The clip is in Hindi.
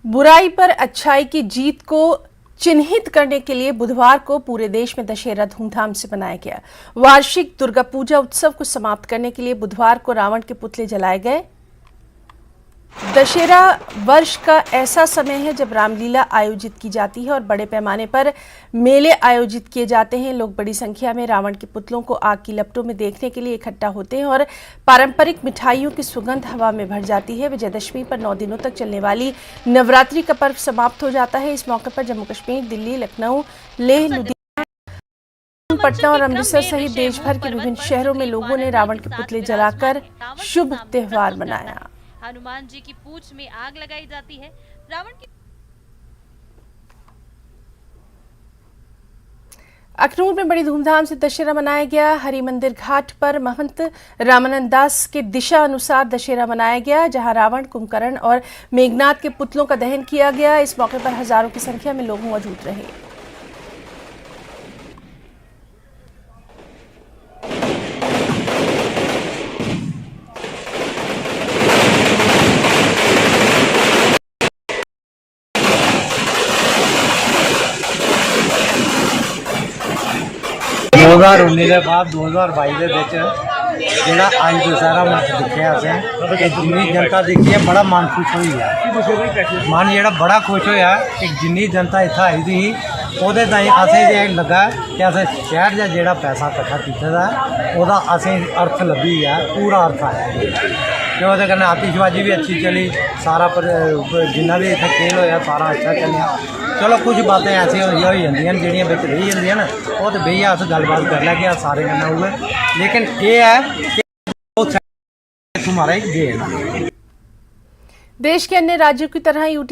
बुराई पर अच्छाई की जीत को चिन्हित करने के लिए बुधवार को पूरे देश में दशहरा धूमधाम से मनाया गया। वार्षिक दुर्गा पूजा उत्सव को समाप्त करने के लिए बुधवार को रावण के पुतले जलाए गए। दशहरा वर्ष का ऐसा समय है जब रामलीला आयोजित की जाती है और बड़े पैमाने पर मेले आयोजित किए जाते हैं। लोग बड़ी संख्या में रावण के पुतलों को आग की लपटों में देखने के लिए इकट्ठा होते हैं और पारंपरिक मिठाइयों की सुगंध हवा में भर जाती है। विजयदशमी पर 9 दिनों तक चलने वाली नवरात्रि का पर्व समाप्त हो जाता है। इस मौके पर जम्मू कश्मीर, दिल्ली, लखनऊ, लेह, लुधियाना, पटना और अमृतसर सहित देश भर के विभिन्न शहरों में लोगों ने रावण के पुतले जलाकर शुभ त्योहार मनाया। हनुमान जी की पूंछ में आग लगाई जाती है। रावण की अखनूर में बड़ी धूमधाम से दशहरा मनाया गया। हरि मंदिर घाट पर महंत रामानंद दास के दिशा अनुसार दशहरा मनाया गया, जहां रावण, कुंभकर्ण और मेघनाथ के पुतलों का दहन किया गया। इस मौके पर हजारों की संख्या में लोग मौजूद रहे। के बाद 2022 ਦੇ ਵਿੱਚ ਜਿਹੜਾ ਅੱਜ ਦੁਸਹਿਰਾ ਮੱਚ ਦਿਖਿਆ ਅਸੀਂ ਕਿ ਜਿੰਨੀ ਜਨਤਾ ਦੇਖੀ ਹੈ ਬੜਾ ਮਨ ਖੁਸ਼ ਹੋਈ ਹੈ। ਮਨ ਜਿਹੜਾ ਬੜਾ ਖੁਸ਼ ਹੋਇਆ ਕਿ ਜਿੰਨੀ ਜਨਤਾ ਇੱਥੇ ਆਈ ਸੀ ਉਹਦੇ ਤਾਈਂ ਅਸੀਂ ਜੇ ਲੱਗਾ ਕਿ ਅਸੀਂ ਸ਼ਹਿਰ ਦਾ ਜਿਹੜਾ ਪੈਸਾ ਇਕੱਠਾ ਕੀਤਾ ਦਾ ਉਹਦਾ ਅਸੀਂ ਅਰਥ ਲੱਭੀ ਹੈ, ਪੂਰਾ ਅਰਥ ਆਇਆ। ਤੇ ਉਹਦੇ ਕन्नै आतिशबाजी भी अच्छी चली, सारा जिन्ना भी इतना खेल होया सारा अच्छा चलिया। चलो कुछ बातें ऐसियां हो जांदियां जिहड़ियां विच रही जांदियां ना, वो तो बेहियै अस गलबात कर लैगे सारे कन्नै होवे। लेकिन ये है कि तुम्हारा एक देन देश के अन्य राज्यों की तरह यूटी